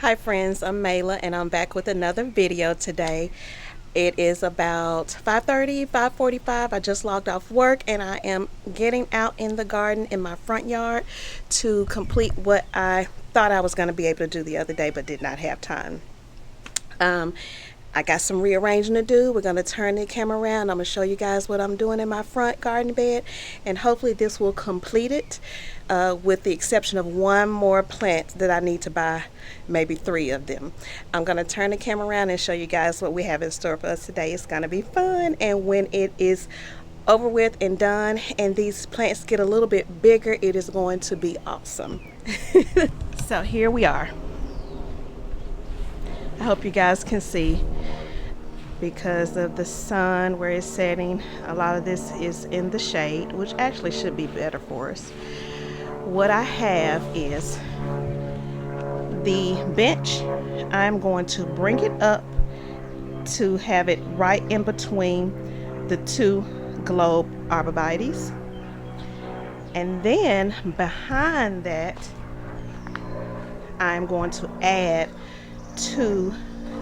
Hi friends, I'm Mayla and I'm back with another video today. It is about 5:30, 5:45. I just logged off work and I am getting out in the garden in my front yard to complete what I thought I was going to be able to do the other day but did not have time. I got some rearranging to do. We're going to turn the camera around. I'm going to show you guys what I'm doing in my front garden bed, and hopefully this will complete it, with the exception of one more plant that I need to buy, maybe 3 of them. I'm going to turn the camera around and show you guys what we have in store for us today. It's going to be fun, and when it is over with and done and these plants get a little bit bigger, it is going to be awesome. So here we are. I hope you guys can see, because of the sun where it's setting, a lot of this is in the shade, which actually should be better for us. What I have is the bench. I'm going to bring it up to have it right in between the 2 globe arborvitaes, and then behind that I'm going to add 2,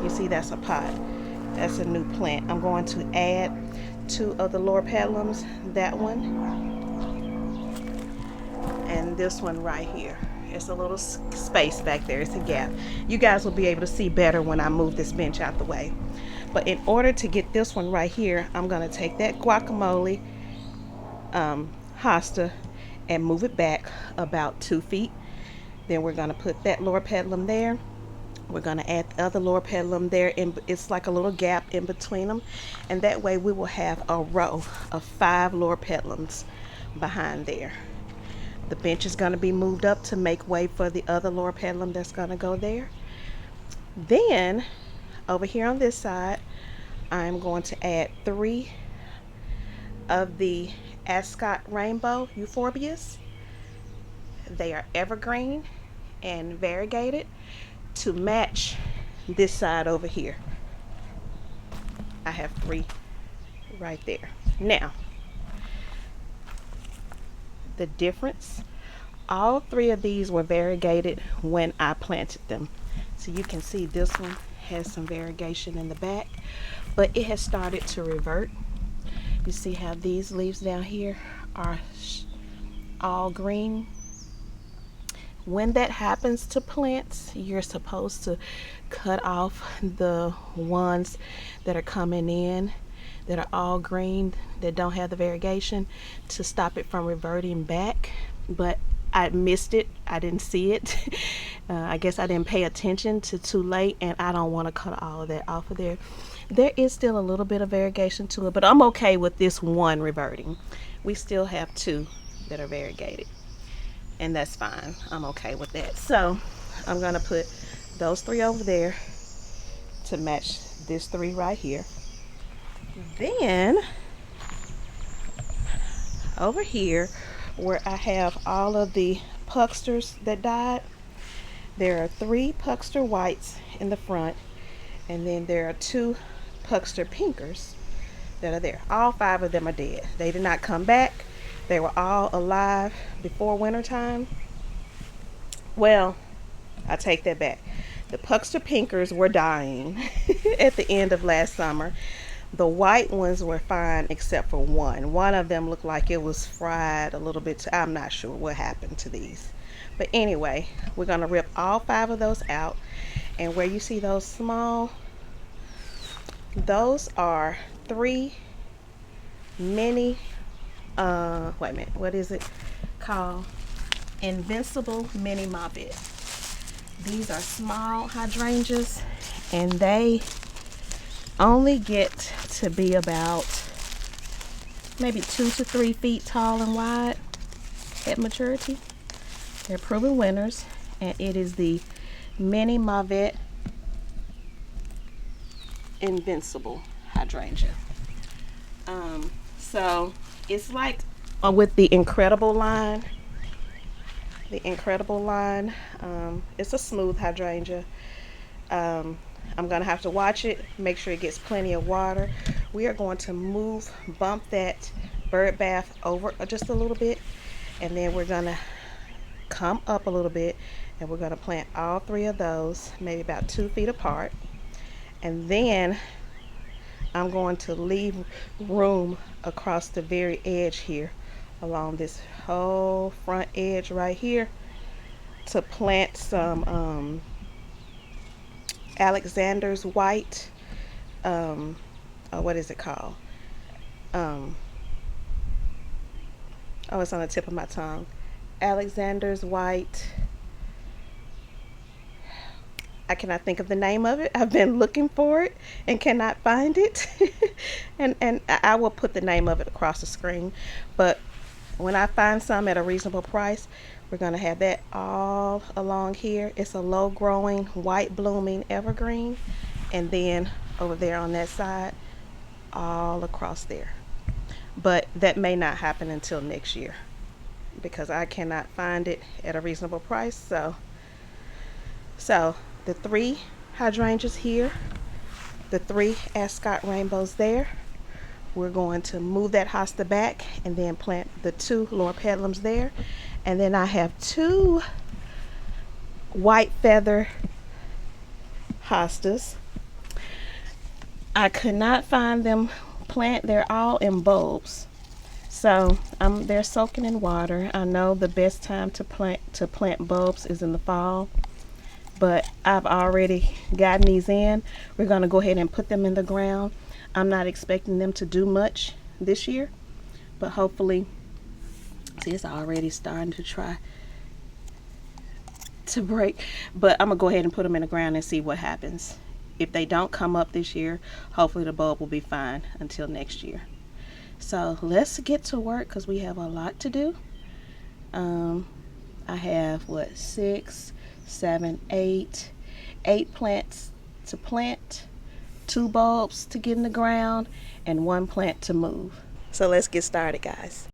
you see that's a pot, that's a new plant. I'm going to add 2 of the loropetalums, that one and this one right here. It's a little space back there, it's a gap. You guys will be able to see better when I move this bench out the way. But in order to get this one right here, I'm going to take that guacamole Hosta and move it back about 2 feet. Then we're going to put that loropetalum there. We're going to add the other loropetalum there, and it's like a little gap in between them, and that way we will have a row of 5 loropetalums behind there. The bench is going to be moved up to make way for the other loropetalum that's going to go there. Then over here on this side, I'm going to add 3 of the Ascot rainbow euphorbias. They are evergreen and variegated to match this side over here. I have 3 right there. Now, the difference, all 3 of these were variegated when I planted them. So you can see this one has some variegation in the back, but it has started to revert. You see how these leaves down here are all green. When that happens to plants, you're supposed to cut off the ones that are coming in that are all green, that don't have the variegation, to stop it from reverting back. But I missed it, I didn't see it. I guess I didn't pay attention to too late, and I don't want to cut all of that off of there. There is still a little bit of variegation to it, but I'm okay with this one reverting. We still have 2 that are variegated, and that's fine. I'm okay with that. So I'm gonna put those 3 over there to match this 3 right here. Then over here where I have all of the pucksters that died, there are 3 puckster whites in the front, and then there are 2 puckster pinkers that are there. All 5 of them are dead. They did not come back. They were all alive before winter time. Well, I take that back. The puckster pinkers were dying at the end of last summer. The white ones were fine except for one. One of them looked like it was fried a little bit. I'm not sure what happened to these. But anyway, we're going to rip all 5 of those out. And where you see those small, those are 3 mini, wait a minute, what is it called? Invincible mini Mauvette. These are small hydrangeas, and they only get to be about maybe 2 to 3 feet tall and wide at maturity. They're proven winners, and it is the mini Mauvette Invincible hydrangea. So it's like with the Incredible line. The Incredible line, it's a smooth hydrangea. I'm gonna have to watch it, make sure it gets plenty of water. We are going to bump that bird bath over just a little bit, and then we're gonna come up a little bit, And we're going to plant all 3 of those, maybe about 2 feet apart. And then I'm going to leave room across the very edge here, along this whole front edge right here, to plant some Alexander's white, what is it called? Oh, it's on the tip of my tongue. Alexander's white. I cannot think of the name of it. I've been looking for it and cannot find it. and I will put the name of it across the screen. But when I find some at a reasonable price, we're going to have that all along here. It's a low growing, white blooming evergreen. And then over there on that side, all across there. But that may not happen until next year, because I cannot find it at a reasonable price. So the 3 hydrangeas here, the 3 ascot rainbows there. We're going to move that hosta back and then plant the 2 loropetalums there. And then I have 2 white feather hostas. I could not find them they're all in bulbs. So they're soaking in water. I know the best time to plant bulbs is in the fall, but I've already gotten these in. We're going to go ahead and put them in the ground. I'm not expecting them to do much this year, but hopefully, see, it's already starting to try to break. But I'm gonna go ahead and put them in the ground and see what happens. If they don't come up this year, hopefully the bulb will be fine until next year. So let's get to work, because we have a lot to do. I have 6, 7, 8 plants to plant, 2 bulbs to get in the ground, and 1 plant to move. So let's get started, guys.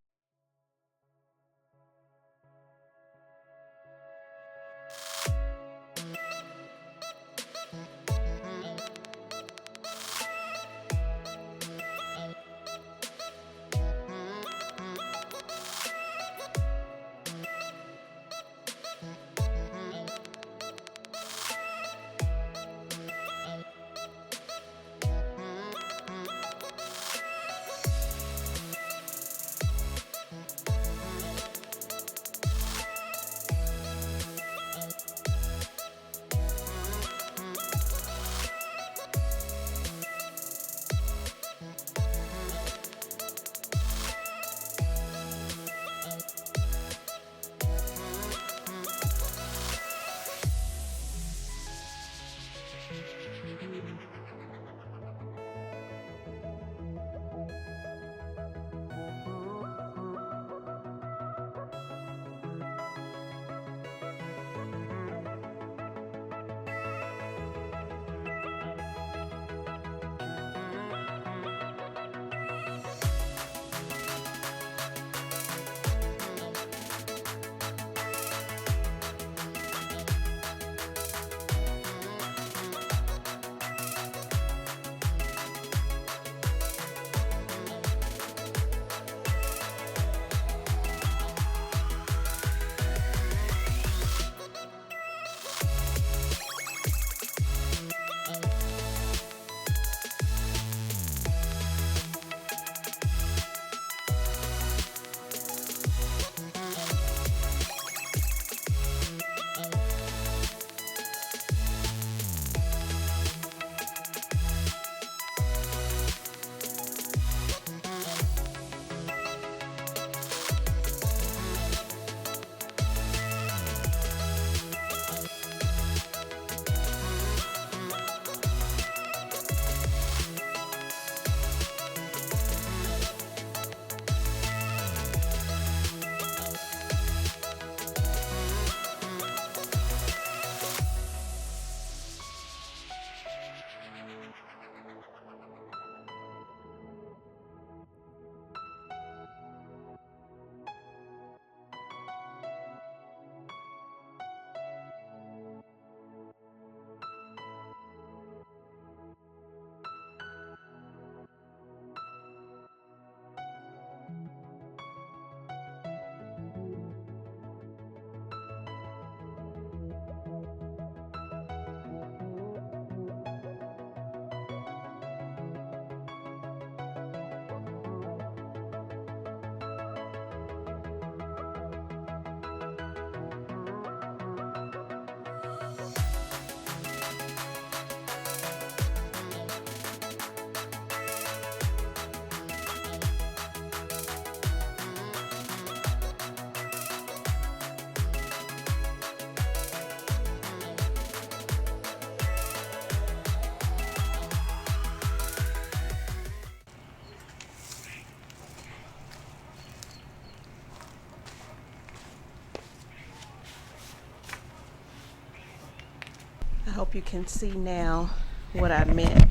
I hope you can see now what I meant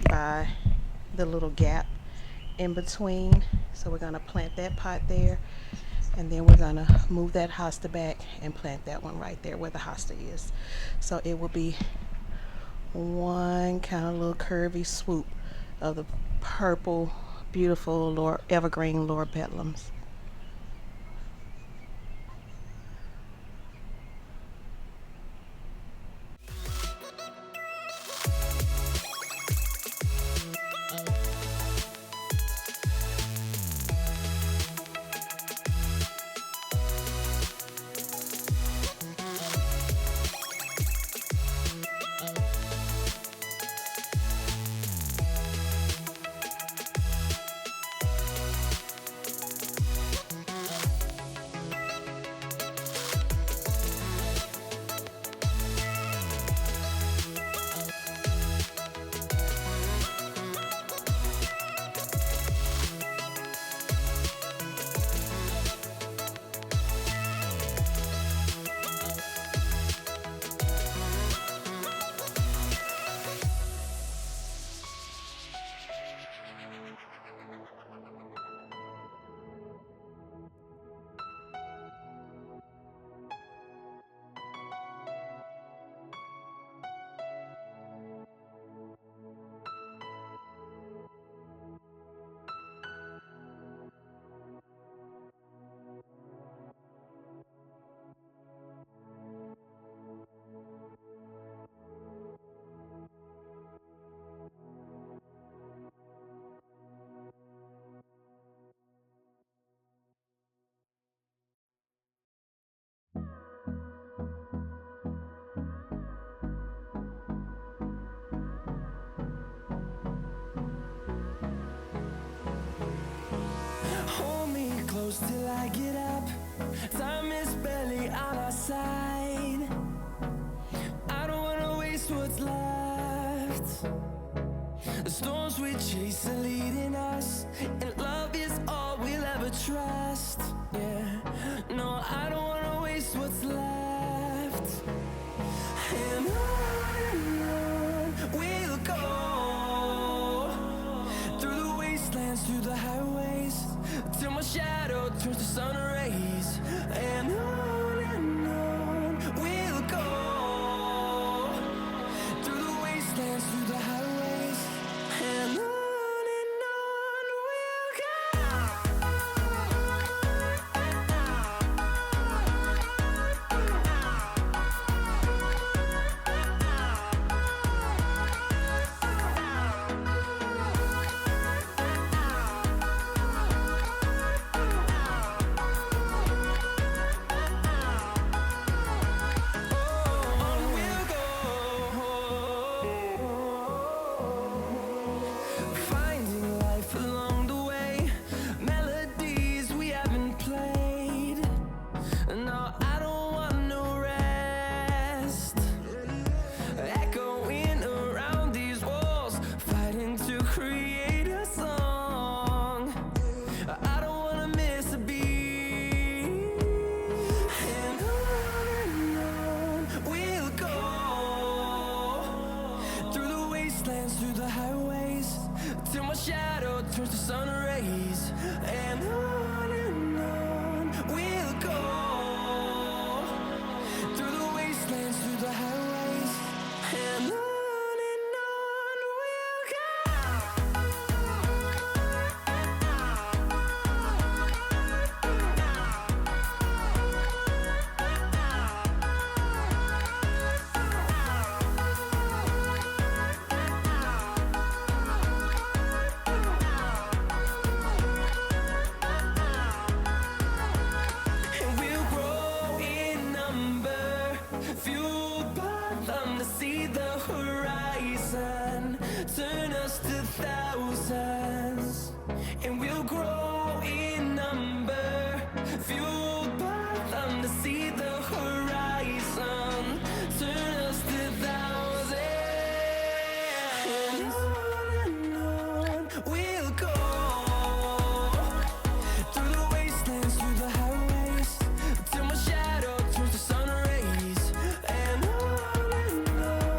by the little gap in between. So we're gonna plant that pot there, and then we're gonna move that hosta back and plant that one right there where the hosta is. So it will be one kind of little curvy swoop of the purple, beautiful evergreen loropetalums. Hold me close till I get up. Time is barely on our side. I don't wanna waste what's left. The storms we chase are leading us, and love is all we'll ever trust. Yeah, no, I don't wanna waste what's left. And on we'll go, through the wastelands, through the highways, till my shadow turns to sun rays. And on we'll go, through the wastelands, through the highways, and on we'll go. Finding life along the way, melodies we haven't played. No, I don't want no rest. Echoing around these walls, fighting to create a song. I don't wanna miss a beat. And on we'll go, through the wastelands, through the highways, till my shadow turns to sun rays. And on we'll go, through the wastelands, through the highways, and on we'll go. And we'll grow in number, fueled by them to see the horizon, turn us to thousands. And we'll grow in number, fueled by them to see the horizon, turn us to thousands. And on we'll go, through the wastelands, through the highways, till my shadow turns to sun rays. And on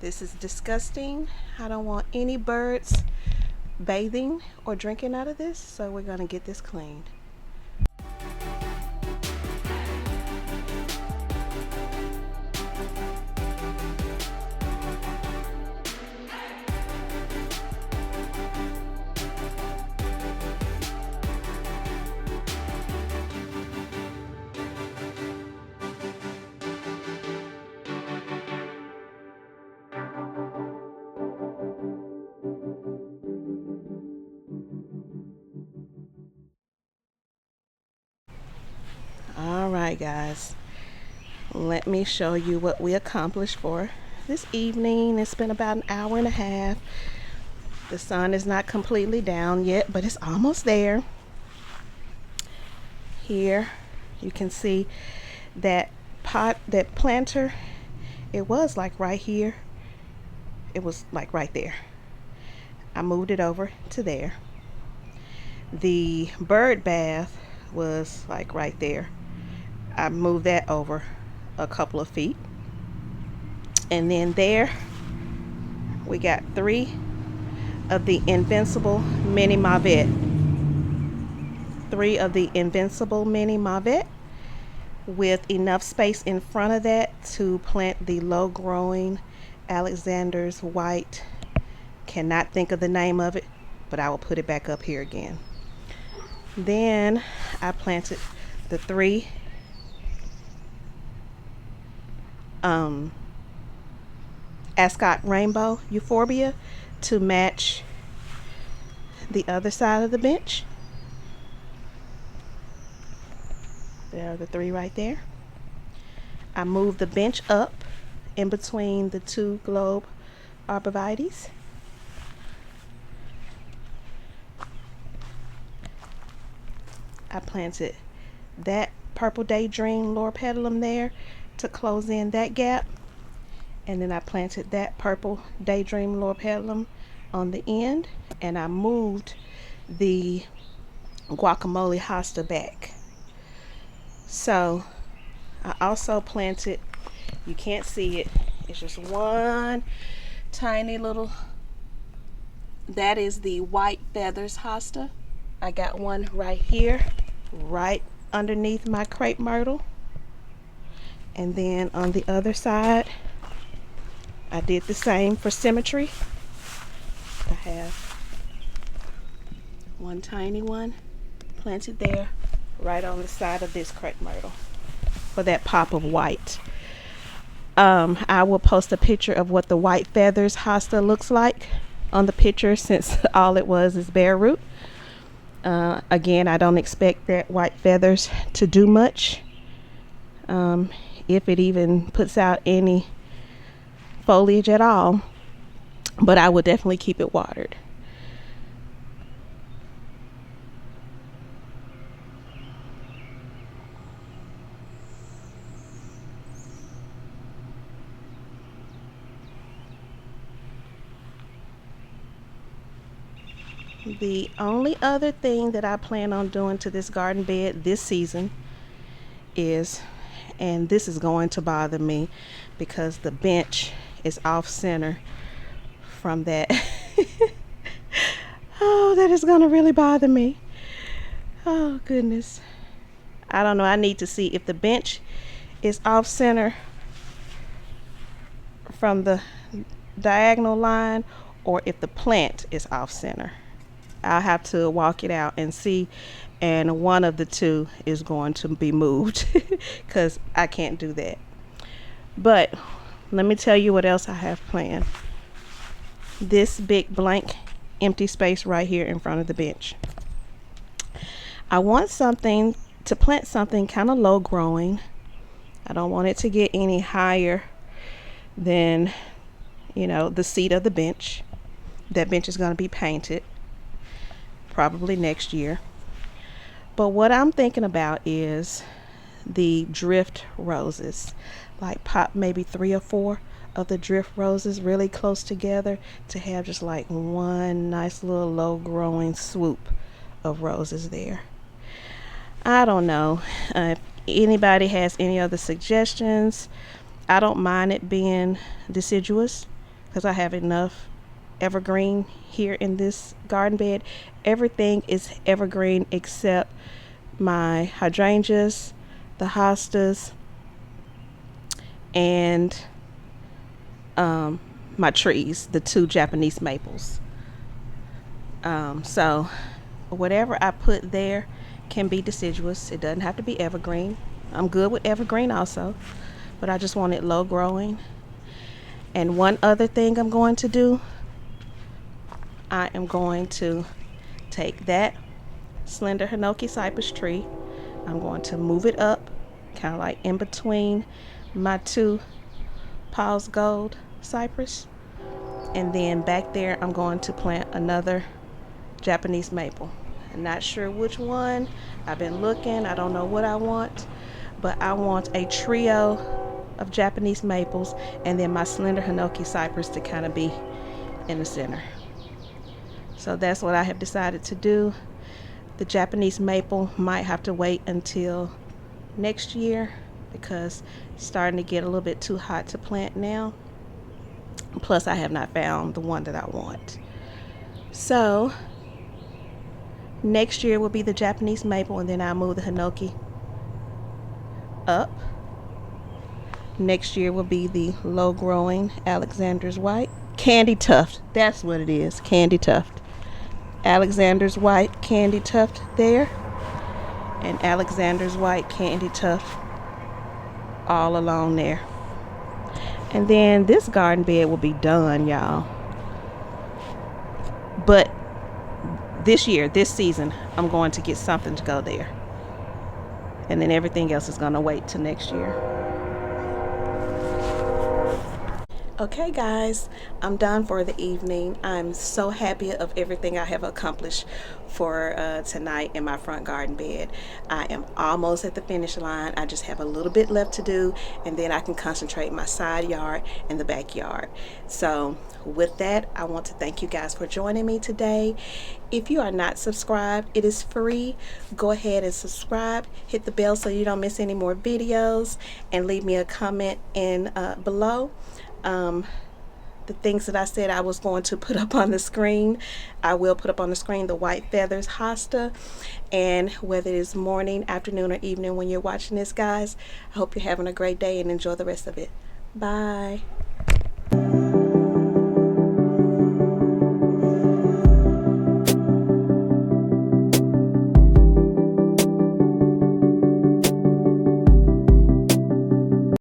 This is disgusting. I don't want any birds bathing or drinking out of this, so we're going to get this cleaned. Alright guys, let me show you what we accomplished for this evening. It's been about an hour and a half. The sun is not completely down yet, but it's almost there. Here you can see that pot, that planter, it was like right here. It was like right there. I moved it over to there. The bird bath was like right there. I moved that over a couple of feet. And then there we got 3 of the Invincible mini Mauvette. 3 of the Invincible mini Mauvette with enough space in front of that to plant the low growing Alexander's white. Cannot think of the name of it, but I will put it back up here again. Then I planted the 3 Ascot Rainbow Euphorbia to match the other side of the bench. There are the 3 right there. I moved the bench up in between the 2 globe arborvitaes. I planted that purple daydream loropetalum there to close in that gap, and then I planted that purple daydream loropetalum on the end, and I moved the guacamole hosta back. So I also planted, you can't see it, it's just one tiny little, that is the white feathers hosta. I got one right here, right underneath my crepe myrtle. And then on the other side, I did the same for symmetry. I have one tiny one planted there, right on the side of this crepe myrtle for that pop of white. I will post a picture of what the white feathers hosta looks like on the picture, since all it was is bare root. Again, I don't expect that white feathers to do much, if it even puts out any foliage at all, but I will definitely keep it watered. The only other thing that I plan on doing to this garden bed this season is, and this is going to bother me because the bench is off center from that. Oh, that is going to really bother me. Oh goodness. I don't know. I need to see if the bench is off center from the diagonal line or if the plant is off center. I'll have to walk it out and see, and one of the 2 is going to be moved because I can't do that. But let me tell you what else I have planned. This big blank empty space right here in front of the bench. I want something to plant, something kind of low growing. I don't want it to get any higher than, you know, the seat of the bench. That bench is going to be painted probably next year. But what I'm thinking about is the drift roses, like pop maybe 3 or 4 of the drift roses really close together to have just like one nice little low growing swoop of roses there. I don't know if anybody has any other suggestions. I don't mind it being deciduous, because I have enough evergreen here in this garden bed. Everything is evergreen except my hydrangeas, the hostas, and my trees, the 2 Japanese maples. So whatever I put there can be deciduous. It doesn't have to be evergreen. I'm good with evergreen also, but I just want it low growing. And one other thing I'm going to do, I am going to take that slender Hinoki cypress tree, I'm going to move it up kind of like in between my 2 Paul's Gold cypress, and then back there I'm going to plant another Japanese maple. I'm not sure which one. I've been looking. I don't know what I want, but I want a trio of Japanese maples and then my slender Hinoki cypress to kind of be in the center. So that's what I have decided to do. The Japanese maple might have to wait until next year because it's starting to get a little bit too hot to plant now. Plus I have not found the one that I want. So next year will be the Japanese maple, and then I'll move the Hinoki up. Next year will be the low growing Alexander's White. Candy Tuft, that's what it is, Candy Tuft. Alexander's White Candy Tuft there, and Alexander's White Candy Tuft all along there. And then this garden bed will be done, y'all. But this year, this season, I'm going to get something to go there. And then everything else is going to wait till next year. Okay guys, I'm done for the evening. I'm so happy of everything I have accomplished for tonight in my front garden bed. I am almost at the finish line. I just have a little bit left to do, and then I can concentrate my side yard and the backyard. So with that, I want to thank you guys for joining me today. If you are not subscribed, it is free. Go ahead and subscribe. Hit the bell so you don't miss any more videos, and leave me a comment in below. The things that I said I was going to put up on the screen, I will put up on the screen. The White Feathers Hosta, and whether it is morning, afternoon, or evening when you're watching this, guys, I hope you're having a great day and enjoy the rest of it. Bye.